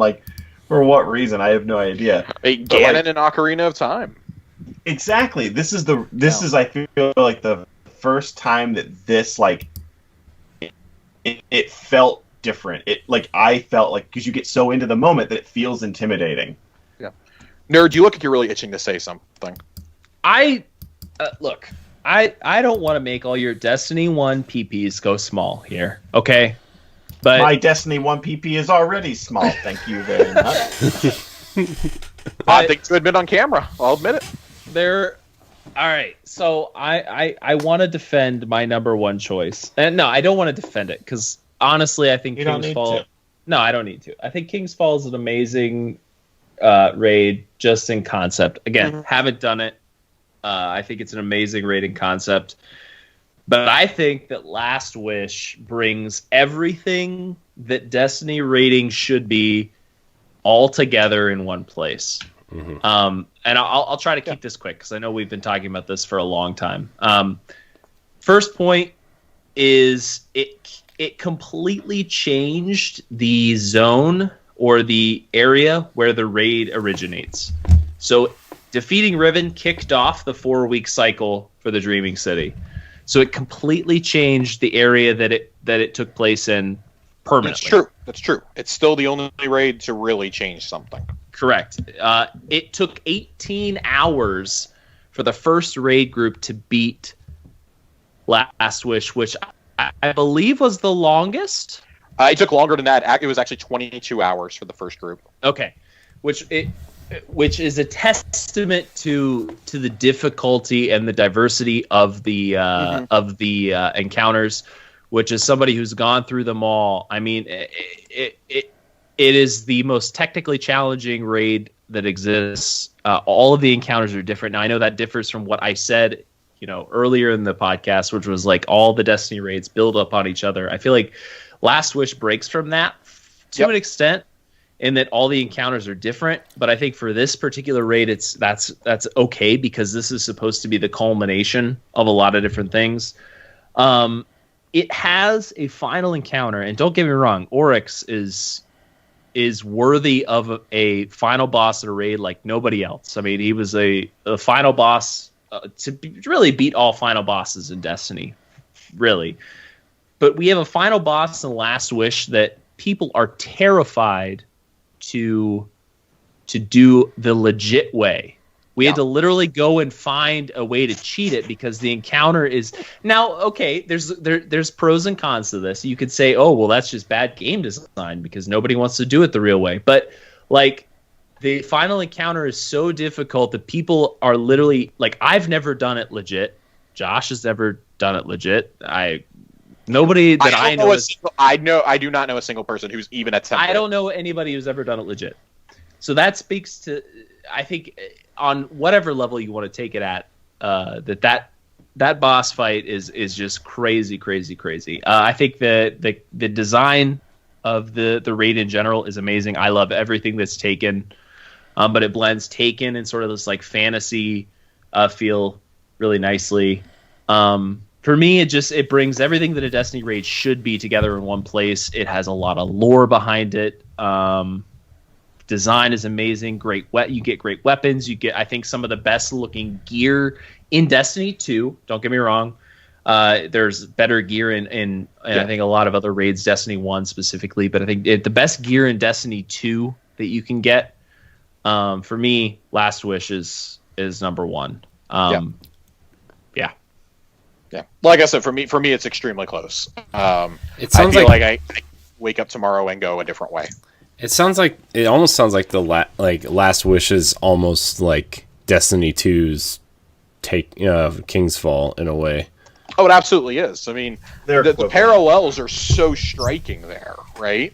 For what reason? I have no idea. Ganon and Ocarina of Time. Exactly. This is I feel like the first time that this it felt different. I felt because you get so into the moment that it feels intimidating. Yeah. Nerd, you look like you're really itching to say something. Look. I don't want to make all your Destiny 1 PPs go small here, okay? But my Destiny 1 PP is already small, thank you very much. Odd thing to admit on camera, I'll admit it. Alright, so I want to defend my number one choice. And no, I don't want to defend it, because honestly, I think King's Fall... No, I don't need to. I think King's Fall is an amazing raid, just in concept. Again, haven't done it. I think it's an amazing raiding concept. But I think that Last Wish brings everything that Destiny raiding should be all together in one place. And I'll try to keep this quick, because I know we've been talking about this for a long time. First point is it completely changed the zone or the area where the raid originates. So defeating Riven kicked off the 4-week cycle for the Dreaming City. So it completely changed the area that it took place in permanently. That's true. It's still the only raid to really change something. Correct. It took 18 hours for the first raid group to beat Last Wish, which I believe was the longest. It took longer than that. It was actually 22 hours for the first group. Okay. Which is a testament to the difficulty and the diversity of the encounters. Which, is somebody who's gone through them all, I mean, it is the most technically challenging raid that exists. All of the encounters are different. Now, I know that differs from what I said, earlier in the podcast, which was all the Destiny raids build up on each other. I feel like Last Wish breaks from that to an extent, in that all the encounters are different. But I think for this particular raid, that's okay, because this is supposed to be the culmination of a lot of different things. It has a final encounter, and don't get me wrong, Oryx is worthy of a final boss at a raid like nobody else. I mean, he was a final boss to really beat all final bosses in Destiny really. But we have a final boss in Last Wish that people are terrified to do the legit way. We had to literally go and find a way to cheat it because the encounter is now okay. There's pros and cons to this. You could say, oh well, that's just bad game design because nobody wants to do it the real way. But like the final encounter is so difficult that people are literally like, I've never done it legit. Josh has never done it legit. Nobody that I know. I do not know a single person who's even attempted. I don't know anybody who's ever done it legit. So that speaks to, I think, on whatever level you want to take it at, that boss fight is just crazy. I think the design of the raid in general is amazing. I love everything that's Taken, but it blends Taken and sort of this like fantasy feel really nicely. For me, it brings everything that a Destiny raid should be together in one place. It has a lot of lore behind it. Design is amazing. You get great weapons. You get, I think, some of the best looking gear in Destiny 2. Don't get me wrong. There's better gear in I think a lot of other raids, Destiny 1 specifically. But I think the best gear in Destiny 2 that you can get, for me, Last Wish is number one. Yeah. Like I said, for me, it's extremely close. It sounds like I wake up tomorrow and go a different way. It almost sounds like Last Wish is almost like Destiny 2's King's Fall in a way. Oh, it absolutely is. I mean, the parallels are so striking there, right?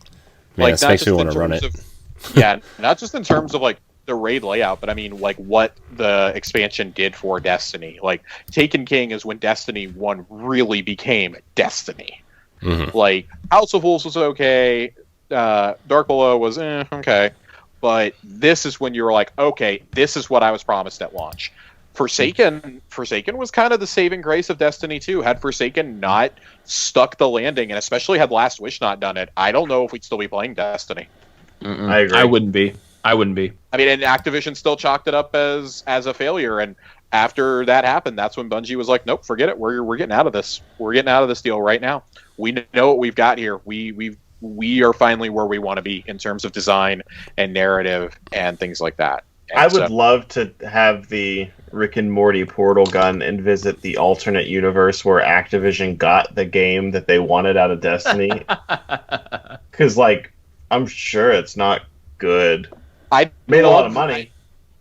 Man, like, this makes me want to run it. Not just in terms of like the raid layout, but I mean like what the expansion did for Destiny. Like Taken King is when Destiny 1 really became Destiny. Mm-hmm. Like House of Wolves was okay. Dark Below was okay, but this is when you were like, okay, this is what I was promised at launch. Forsaken was kind of the saving grace of Destiny 2. Had Forsaken not stuck the landing, and especially had Last Wish not done it, I don't know if we'd still be playing Destiny. I agree. I wouldn't be. I mean, and Activision still chalked it up as a failure, and after that happened, that's when Bungie was like, nope, forget it. We're getting out of this. We're getting out of this deal right now. We know what we've got here. We are finally where we want to be in terms of design and narrative and things like that. And I would love to have the Rick and Morty portal gun and visit the alternate universe where Activision got the game that they wanted out of Destiny. Because, like, I'm sure it's not good. Made a lot of money.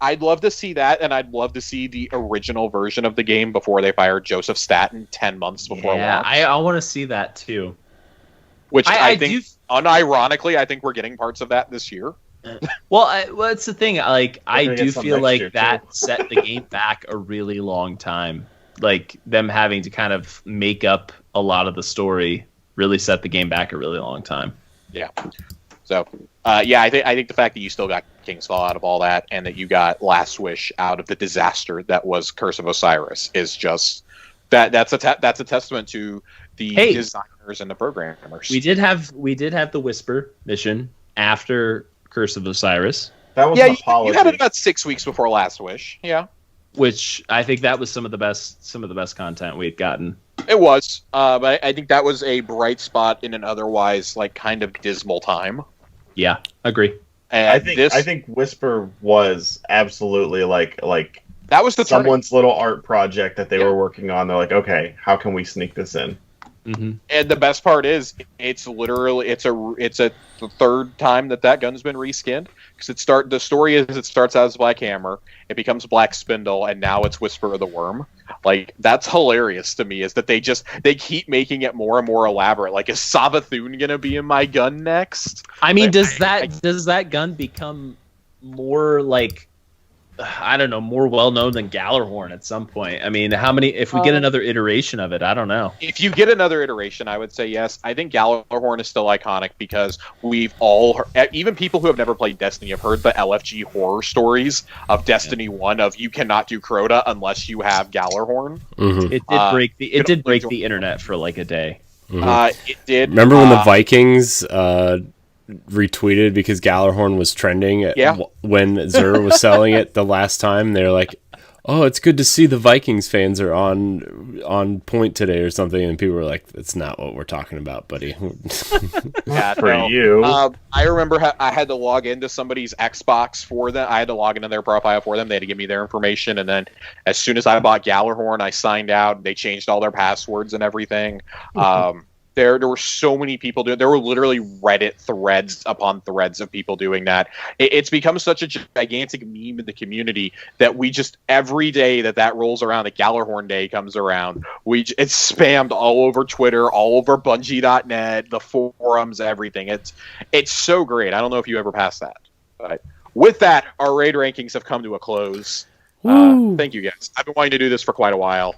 I'd love to see that, and I'd love to see the original version of the game before they fired Joseph Staten 10 months before launch. I want to see that, too. Which I think, unironically, I think we're getting parts of that this year. Well, it's the thing. Like, I do feel like that set the game back a really long time. Like, them having to kind of make up a lot of the story really set the game back a really long time. Yeah. So, I think the fact that you still got King's Fall out of all that, and that you got Last Wish out of the disaster that was Curse of Osiris, is just that's a testament to the designers and the programmers. We did have the Whisper mission after Curse of Osiris. That was an apology. You had it about 6 weeks before Last Wish. Yeah, which I think that was some of the best content we had gotten. It was, but I think that was a bright spot in an otherwise like kind of dismal time. Yeah, agree. And I think Whisper was absolutely like that was someone's little art project that they were working on. They're like, okay, how can we sneak this in? Mm-hmm. And the best part is, it's literally the third time that gun's been reskinned, because the story is it starts out as Black Hammer, it becomes Black Spindle, and now it's Whisper of the Worm. Like, that's hilarious to me, is that they keep making it more and more elaborate. Like, is Savathun gonna be in my gun next? I mean, does that gun become more like, I don't know, more well known than Gallarhorn at some point? I mean, if we get another iteration of it, I don't know. If you get another iteration, I would say yes. I think Gallarhorn is still iconic because we've all heard, even people who have never played Destiny have heard the LFG horror stories of Destiny 1 of you cannot do Crota unless you have Gallarhorn. Mm-hmm. It did break the internet for like a day. Mm-hmm. It did. Remember when the Vikings retweeted because Gallarhorn was trending when Xur was selling it the last time? They're like, oh, it's good to see the Vikings fans are on point today or something, and people were like, that's not what we're talking about, buddy. Yeah, for you. I remember I had to log into somebody's Xbox for them. I had to log into their profile for them. They had to give me their information, and then as soon as I bought Gallarhorn, I signed out. They changed all their passwords and everything. There were so many people doing. There were literally Reddit threads upon threads of people doing that. It's become such a gigantic meme in the community that we just every day that rolls around, the Gallarhorn Day comes around, it's spammed all over Twitter, all over Bungie.net, the forums, everything. It's so great. I don't know if you ever passed that, but with that, our raid rankings have come to a close. Thank you guys. I've been wanting to do this for quite a while.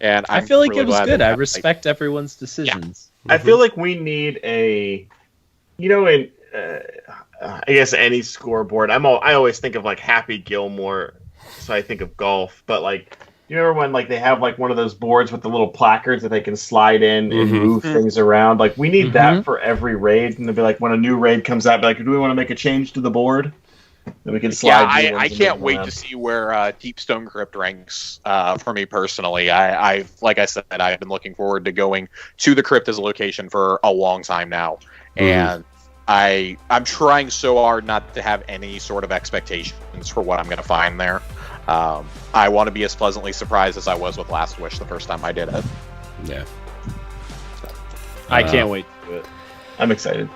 And I feel like it was good. I respect everyone's decisions. Yeah. I feel like we need I guess any scoreboard. I always think of like Happy Gilmore, so I think of golf. But like, you remember when like they have like one of those boards with the little placards that they can slide in and move things around? Like we need that for every raid, and they'll be like when a new raid comes out, be like, do we want to make a change to the board? Then we can slide. Yeah, I can't wait to see where Deep Stone Crypt ranks for me personally. I like I said, I've been looking forward to going to the crypt as a location for a long time now, and I'm trying so hard not to have any sort of expectations for what I'm going to find there. I want to be as pleasantly surprised as I was with Last Wish the first time I did it. Yeah, I can't wait to do it. I'm excited.